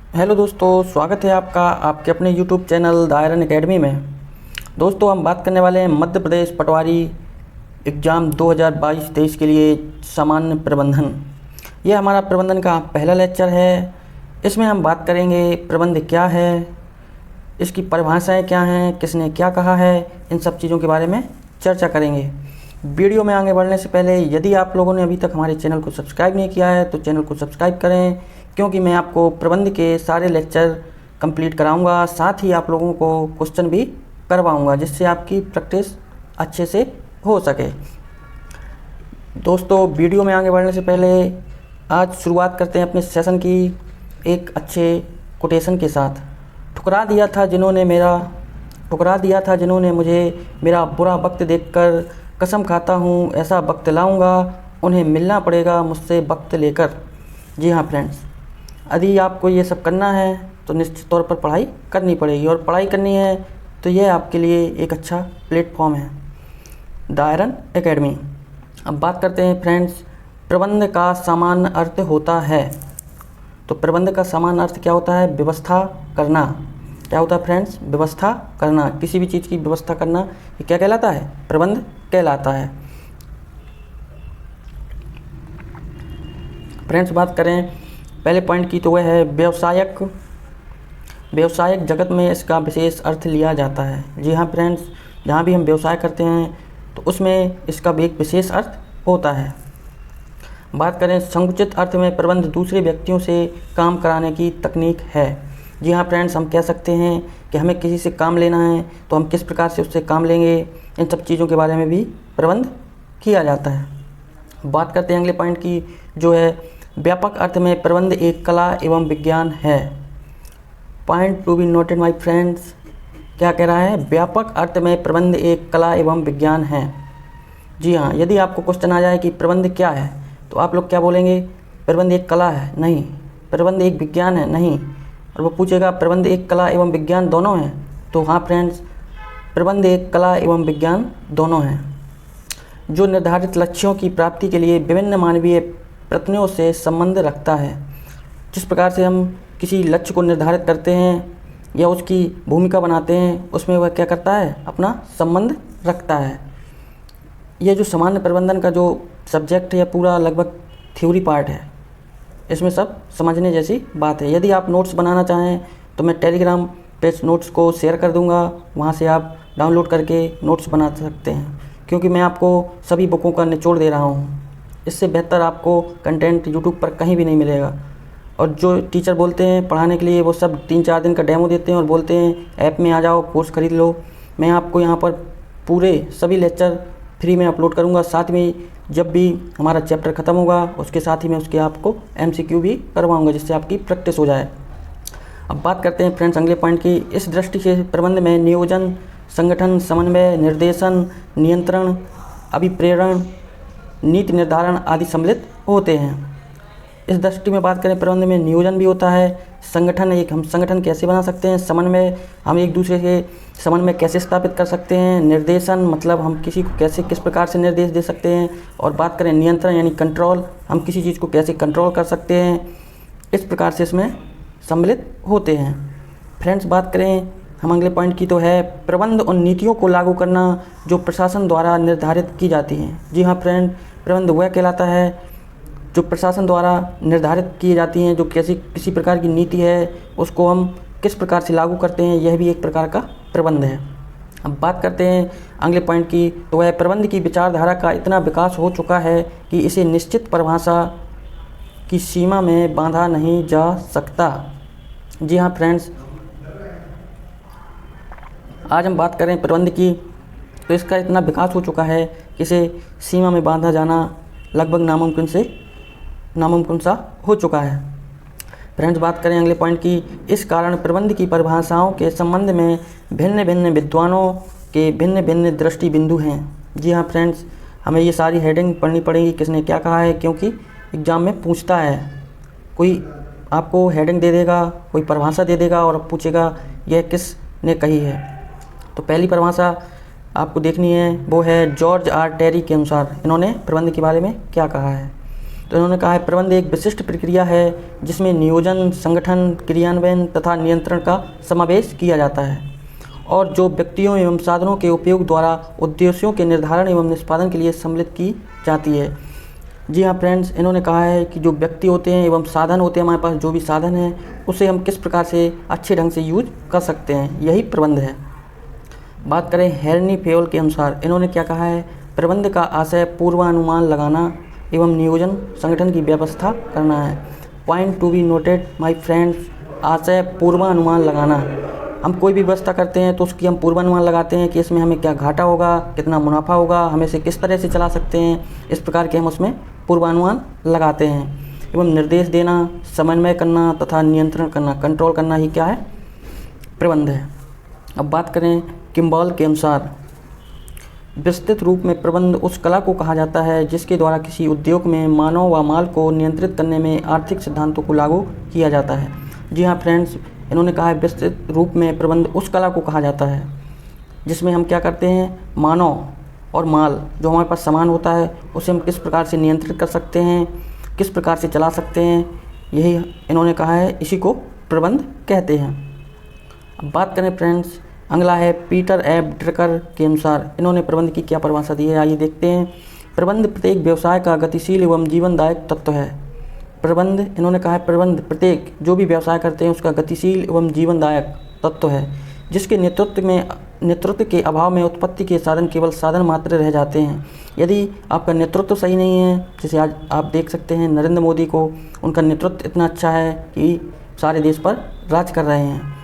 Hello दोस्तों, स्वागत है आपका आपके अपने YouTube channel the iron academy में। दोस्तों, हम बात करने वाले हैं मध्य प्रदेश पटवारी एग्ज़ाम 2022-23 के लिए सामान्य प्रबंधन। यह हमारा प्रबंधन का पहला लेक्चर है। इसमें हम बात करेंगे प्रबंध क्या है, इसकी परिभाषाएं क्या हैं, किसने क्या कहा है, इन सब चीज़ों के बारे में चर्चा करेंगे। वीडियो में आगे बढ़ने से पहले यदि आप लोगों ने अभी तक हमारे चैनल को सब्सक्राइब नहीं किया है तो चैनल को सब्सक्राइब करें, क्योंकि मैं आपको प्रबंध के सारे लेक्चर कंप्लीट कराऊंगा, साथ ही आप लोगों को क्वेश्चन भी करवाऊंगा, जिससे आपकी प्रैक्टिस अच्छे से हो सके। दोस्तों, वीडियो में आगे बढ़ने से पहले आज शुरुआत करते हैं अपने सेशन की एक अच्छे कोटेशन के साथ। ठुकरा दिया था जिन्होंने मुझे मेरा बुरा वक्त देखकर, कसम खाता हूँ ऐसा वक्त लाऊंगा, उन्हें मिलना पड़ेगा मुझसे वक्त लेकर। जी हाँ फ्रेंड्स, यदि आपको ये सब करना है तो निश्चित तौर पर पढ़ाई करनी पड़ेगी, और पढ़ाई करनी है तो यह आपके लिए एक अच्छा प्लेटफॉर्म है, द आयरन एकेडमी। अब बात करते हैं फ्रेंड्स, प्रबंध का सामान्य अर्थ होता है। तो प्रबंध का सामान्य अर्थ क्या होता है? व्यवस्था करना। क्या होता है फ्रेंड्स? व्यवस्था करना। किसी भी चीज़ की व्यवस्था करना, ये क्या कहलाता है? प्रबंध कहलाता है। फ्रेंड्स, बात करें पहले पॉइंट की तो वह है व्यवसायिक जगत में इसका विशेष अर्थ लिया जाता है। जी हाँ फ्रेंड्स, जहाँ भी हम व्यवसाय करते हैं तो उसमें इसका भी एक विशेष अर्थ होता है। बात करें संकुचित अर्थ में, प्रबंध दूसरे व्यक्तियों से काम कराने की तकनीक है। जी हाँ फ्रेंड्स, हम कह सकते हैं कि हमें किसी से काम लेना है तो हम किस प्रकार से उससे काम लेंगे, इन सब चीज़ों के बारे में भी प्रबंध किया जाता है। बात करते हैं अगले पॉइंट की, जो है व्यापक अर्थ में प्रबंध एक कला एवं विज्ञान है। Point to be noted my friends, क्या कह रहा है? व्यापक अर्थ में प्रबंध एक कला एवं विज्ञान है। जी हाँ, यदि आपको क्वेश्चन आ जाए कि प्रबंध क्या है तो आप लोग क्या बोलेंगे? प्रबंध एक कला है? नहीं। प्रबंध एक विज्ञान है? नहीं। और वो पूछेगा प्रबंध एक कला एवं विज्ञान दोनों हैं? तो हाँ फ्रेंड्स, प्रबंध एक कला एवं विज्ञान दोनों हैं, जो निर्धारित लक्ष्यों की प्राप्ति के लिए विभिन्न मानवीय प्रयत्नों से संबंध रखता है। जिस प्रकार से हम किसी लक्ष्य को निर्धारित करते हैं या उसकी भूमिका बनाते हैं, उसमें वह क्या करता है? अपना संबंध रखता है। यह जो सामान्य प्रबंधन का जो सब्जेक्ट है, पूरा लगभग थ्योरी पार्ट है, इसमें सब समझने जैसी बात है। यदि आप नोट्स बनाना चाहें तो मैं टेलीग्राम पे नोट्स को शेयर कर दूंगा, वहाँ से आप डाउनलोड करके नोट्स बना सकते हैं, क्योंकि मैं आपको सभी बुकों का निचोड़ दे रहा हूँ। इससे बेहतर आपको कंटेंट यूट्यूब पर कहीं भी नहीं मिलेगा। और जो टीचर बोलते हैं पढ़ाने के लिए, वो सब 3-4 दिन का डेमो देते हैं और बोलते हैं ऐप में आ जाओ, कोर्स खरीद लो। मैं आपको यहाँ पर पूरे सभी लेक्चर फ्री में अपलोड करूँगा। साथ में जब भी हमारा चैप्टर ख़त्म होगा उसके साथ ही मैं उसके आपको MCQ भी करवाऊँगा, जिससे आपकी प्रैक्टिस हो जाए। अब बात करते हैं फ्रेंड्स अगले पॉइंट की। इस दृष्टि से प्रबंध में नियोजन, संगठन, समन्वय, निर्देशन, नियंत्रण, अभिप्रेरण, नीति निर्धारण आदि सम्मिलित होते हैं। इस दृष्टि में बात करें, प्रबंध में नियोजन भी होता है, संगठन, एक हम संगठन कैसे बना सकते हैं, समन्वय, हम एक दूसरे के समन्वय कैसे स्थापित कर सकते हैं, निर्देशन मतलब हम किसी को कैसे किस प्रकार से निर्देश दे सकते हैं, और बात करें नियंत्रण यानी कंट्रोल, हम किसी चीज़ को कैसे कंट्रोल कर सकते हैं। इस प्रकार से इसमें सम्मिलित होते हैं। फ्रेंड्स, बात करें हम अगले पॉइंट की तो है प्रबंध उन नीतियों को लागू करना जो प्रशासन द्वारा निर्धारित की जाती हैं। जी हाँ फ्रेंड, प्रबंध वह कहलाता है जो प्रशासन द्वारा निर्धारित की जाती हैं, जो किसी प्रकार की नीति है उसको हम किस प्रकार से लागू करते हैं, यह भी एक प्रकार का प्रबंध है। अब बात करते हैं अगले पॉइंट की तो वह प्रबंध की विचारधारा का इतना विकास हो चुका है कि इसे निश्चित परिभाषा की सीमा में बांधा नहीं जा सकता। जी हाँ फ्रेंड्स, आज हम बात करें प्रबंध की, तो इसका इतना विकास हो चुका है कि इसे सीमा में बांधा जाना लगभग नामुमकिन सा हो चुका है। फ्रेंड्स, बात करें अगले पॉइंट की, इस कारण प्रबंध की परिभाषाओं के संबंध में भिन्न भिन्न विद्वानों के भिन्न भिन्न दृष्टि बिंदु हैं। जी हाँ फ्रेंड्स, हमें ये सारी हेडिंग पढ़नी पड़ेगी किसने क्या कहा है, क्योंकि एग्ज़ाम में पूछता है। कोई आपको हेडिंग दे देगा, कोई परिभाषा दे देगा और पूछेगा यह किसने कही है। तो पहली परिभाषा आपको देखनी है, वो है जॉर्ज R. टेरी के अनुसार इन्होंने प्रबंध के बारे में क्या कहा है। तो इन्होंने कहा है प्रबंध एक विशिष्ट प्रक्रिया है जिसमें नियोजन, संगठन, क्रियान्वयन तथा नियंत्रण का समावेश किया जाता है और जो व्यक्तियों एवं साधनों के उपयोग द्वारा उद्देश्यों के निर्धारण एवं निष्पादन के लिए सम्मिलित की जाती है। जी हाँ फ्रेंड्स, इन्होंने कहा है कि जो व्यक्ति होते हैं एवं साधन होते हैं, हमारे पास जो भी साधन है उसे हम किस प्रकार से अच्छे ढंग से यूज कर सकते हैं, यही प्रबंध है। बात करें हेरनी फेयोल के अनुसार, इन्होंने क्या कहा है, प्रबंध का आशय पूर्वानुमान लगाना एवं नियोजन संगठन की व्यवस्था करना है। Point to be noted my friends, आशय पूर्वानुमान लगाना। हम कोई भी व्यवस्था करते हैं तो उसकी हम पूर्वानुमान लगाते हैं कि इसमें हमें क्या घाटा होगा, कितना मुनाफा होगा, हम इसे किस तरह से चला सकते हैं, इस प्रकार के हम उसमें पूर्वानुमान लगाते हैं। एवं निर्देश देना, समन्वय करना तथा नियंत्रण करना, कंट्रोल करना ही क्या है, प्रबंध है। अब बात करें किम्बॉल के अनुसार, विस्तृत रूप में प्रबंध उस कला को कहा जाता है जिसके द्वारा किसी उद्योग में मानव व माल को नियंत्रित करने में आर्थिक सिद्धांतों को लागू किया जाता है। जी हाँ फ्रेंड्स, इन्होंने कहा है विस्तृत रूप में प्रबंध उस कला को कहा जाता है जिसमें हम क्या करते हैं, मानव और माल जो हमारे पास सामान होता है उसे हम किस प्रकार से नियंत्रित कर सकते हैं, किस प्रकार से चला सकते हैं, यही इन्होंने कहा है, इसी को प्रबंध कहते हैं। अब बात करें फ्रेंड्स, अगला है पीटर एफ ड्रकर के अनुसार, इन्होंने प्रबंध की क्या परिभाषा दी है, आइए देखते हैं। प्रबंध प्रत्येक व्यवसाय का गतिशील एवं जीवनदायक तत्व है। प्रबंध, इन्होंने कहा है प्रबंध प्रत्येक जो भी व्यवसाय करते हैं उसका गतिशील एवं जीवनदायक तत्व है जिसके नेतृत्व के अभाव में उत्पत्ति के साधन केवल साधन मात्र रह जाते हैं। यदि आपका नेतृत्व सही नहीं है, जैसे आज आप देख सकते हैं नरेंद्र मोदी को, उनका नेतृत्व इतना अच्छा है कि सारे देश पर राज कर रहे हैं।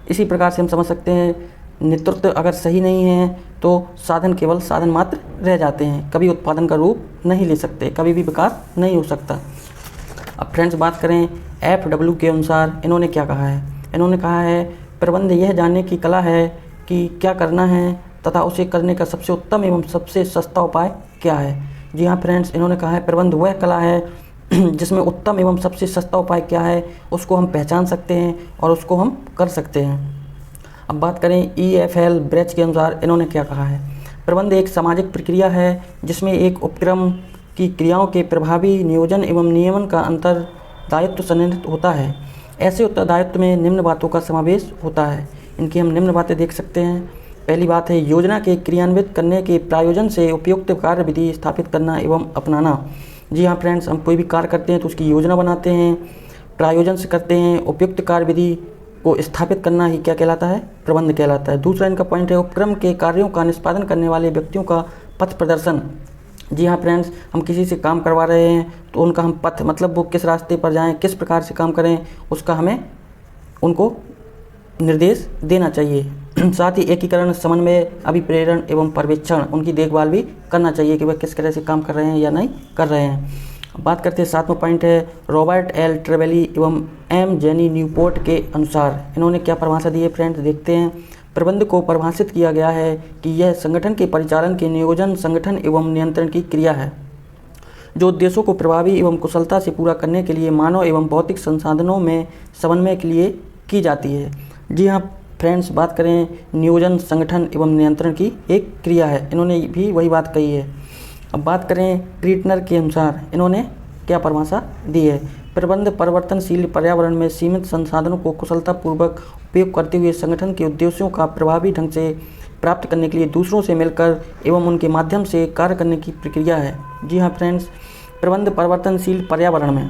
इसी प्रकार से हम समझ सकते हैं नेतृत्व अगर सही नहीं है तो साधन केवल साधन मात्र रह जाते हैं, कभी उत्पादन का रूप नहीं ले सकते, कभी भी विकास नहीं हो सकता। अब फ्रेंड्स बात करें FW के अनुसार, इन्होंने क्या कहा है, इन्होंने कहा है प्रबंध यह जानने की कला है कि क्या करना है तथा उसे करने का सबसे उत्तम एवं सबसे सस्ता उपाय क्या है। जी हाँ फ्रेंड्स, इन्होंने कहा है प्रबंध वह कला है जिसमें उत्तम एवं सबसे सस्ता उपाय क्या है उसको हम पहचान सकते हैं और उसको हम कर सकते हैं। अब बात करें EFL ब्रेच के अनुसार, इन्होंने क्या कहा है, प्रबंध एक सामाजिक प्रक्रिया है जिसमें एक उपक्रम की क्रियाओं के प्रभावी नियोजन एवं नियमन का उत्तरदायित्व सन्निहित होता है। ऐसे उत्तरदायित्व में निम्न बातों का समावेश होता है, इनकी हम निम्न बातें देख सकते हैं। पहली बात है योजना के क्रियान्वित करने के प्रायोजन से उपयुक्त कार्यविधि स्थापित करना एवं अपनाना। जी हाँ फ्रेंड्स, हम कोई भी कार्य करते हैं तो उसकी योजना बनाते हैं, प्रायोजन से करते हैं, उपयुक्त कार्यविधि को स्थापित करना ही क्या कहलाता है, प्रबंध कहलाता है। दूसरा इनका पॉइंट है उपक्रम के कार्यों का निष्पादन करने वाले व्यक्तियों का पथ प्रदर्शन। जी हाँ फ्रेंड्स, हम किसी से काम करवा रहे हैं तो उनका हम पथ, मतलब वो किस रास्ते पर जाएं, किस प्रकार से काम करें, उसका हमें उनको निर्देश देना चाहिए। साथ ही एकीकरण, समन्वय, अभिप्रेरण एवं पर्यवेक्षण, उनकी देखभाल भी करना चाहिए कि वह किस तरह से काम कर रहे हैं या नहीं कर रहे हैं। बात करते हैं सातवां पॉइंट है रॉबर्ट एल ट्रेवेली एवं M जेनी न्यूपोर्ट के अनुसार, इन्होंने क्या परिभाषा दी है फ्रेंड्स, देखते हैं। प्रबंध को परिभाषित किया गया है कि यह संगठन के परिचालन के नियोजन, संगठन एवं नियंत्रण की क्रिया है जो उद्देश्यों को प्रभावी एवं कुशलता से पूरा करने के लिए मानव एवं भौतिक संसाधनों में समन्वय के लिए की जाती है। जी हाँ फ्रेंड्स, बात करें नियोजन, संगठन एवं नियंत्रण की एक क्रिया है, इन्होंने भी वही बात कही है। अब बात करें क्रीटनर के अनुसार, इन्होंने क्या परिभाषा दी है, प्रबंध परिवर्तनशील पर्यावरण में सीमित संसाधनों को कुशलतापूर्वक उपयोग करते हुए संगठन के उद्देश्यों का प्रभावी ढंग से प्राप्त करने के लिए दूसरों से मिलकर एवं उनके माध्यम से कार्य करने की प्रक्रिया है। जी हाँ फ्रेंड्स, प्रबंध परिवर्तनशील पर्यावरण में,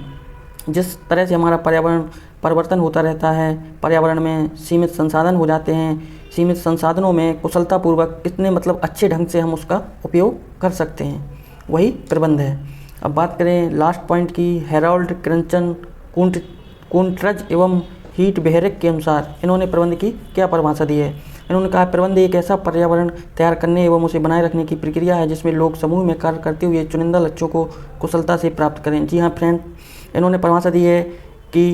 जिस तरह से हमारा पर्यावरण परिवर्तन होता रहता है, पर्यावरण में सीमित संसाधन हो जाते हैं, सीमित संसाधनों में कुशलतापूर्वक कितने मतलब अच्छे ढंग से हम उसका उपयोग कर सकते हैं, वही प्रबंध है। अब बात करें लास्ट पॉइंट की, हेरोल्ड क्रंचन कुंट्रज एवं हीट बेहरिक के अनुसार, इन्होंने प्रबंध की क्या परिभाषा दी है। इन्होंने कहा प्रबंध एक ऐसा पर्यावरण तैयार करने एवं उसे बनाए रखने की प्रक्रिया है जिसमें लोग समूह में कार्य करते हुए चुनिंदा लक्ष्यों को कुशलता से प्राप्त करें। जी हाँ फ्रेंड, इन्होंने परिभाषा दी है कि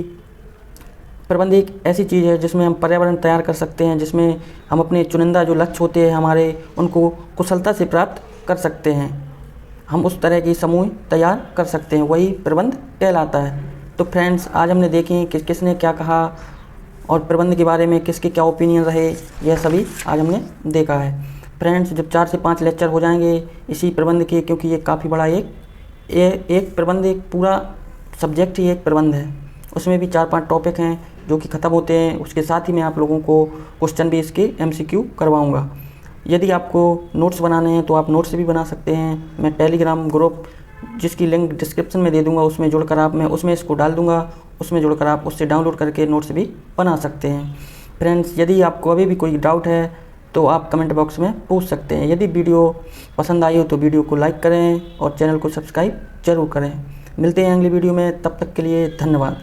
प्रबंध एक ऐसी चीज़ है जिसमें हम पर्यावरण तैयार कर सकते हैं, जिसमें हम अपने चुनिंदा जो लक्ष्य होते हैं हमारे, उनको कुशलता से प्राप्त कर सकते हैं, हम उस तरह की समूह तैयार कर सकते हैं, वही प्रबंध कहलाता है। तो फ्रेंड्स, आज हमने देखें कि किसने क्या कहा और प्रबंध के बारे में किसके क्या ओपिनियन रहे, यह सभी आज हमने देखा है। फ्रेंड्स, जब 4 से 5 लेक्चर हो जाएंगे इसी प्रबंध के, क्योंकि ये काफ़ी बड़ा एक एक प्रबंध एक पूरा सब्जेक्ट ही एक प्रबंध है, उसमें भी 4-5 टॉपिक हैं जो कि ख़त्म होते हैं। उसके साथ ही मैं आप लोगों को क्वेश्चन भी इसके MCQ करवाऊँगा। यदि आपको नोट्स बनाने हैं तो आप नोट्स भी बना सकते हैं। मैं टेलीग्राम ग्रुप जिसकी लिंक डिस्क्रिप्शन में दे दूंगा, उसमें जुड़कर मैं उसमें इसको डाल दूंगा, उसमें जुड़कर आप उससे डाउनलोड करके नोट्स भी बना सकते हैं। फ्रेंड्स, यदि आपको अभी भी कोई डाउट है तो आप कमेंट बॉक्स में पूछ सकते हैं। यदि वीडियो पसंद आई हो तो वीडियो को लाइक करें और चैनल को सब्सक्राइब जरूर करें। मिलते हैं अगली वीडियो में, तब तक के लिए धन्यवाद।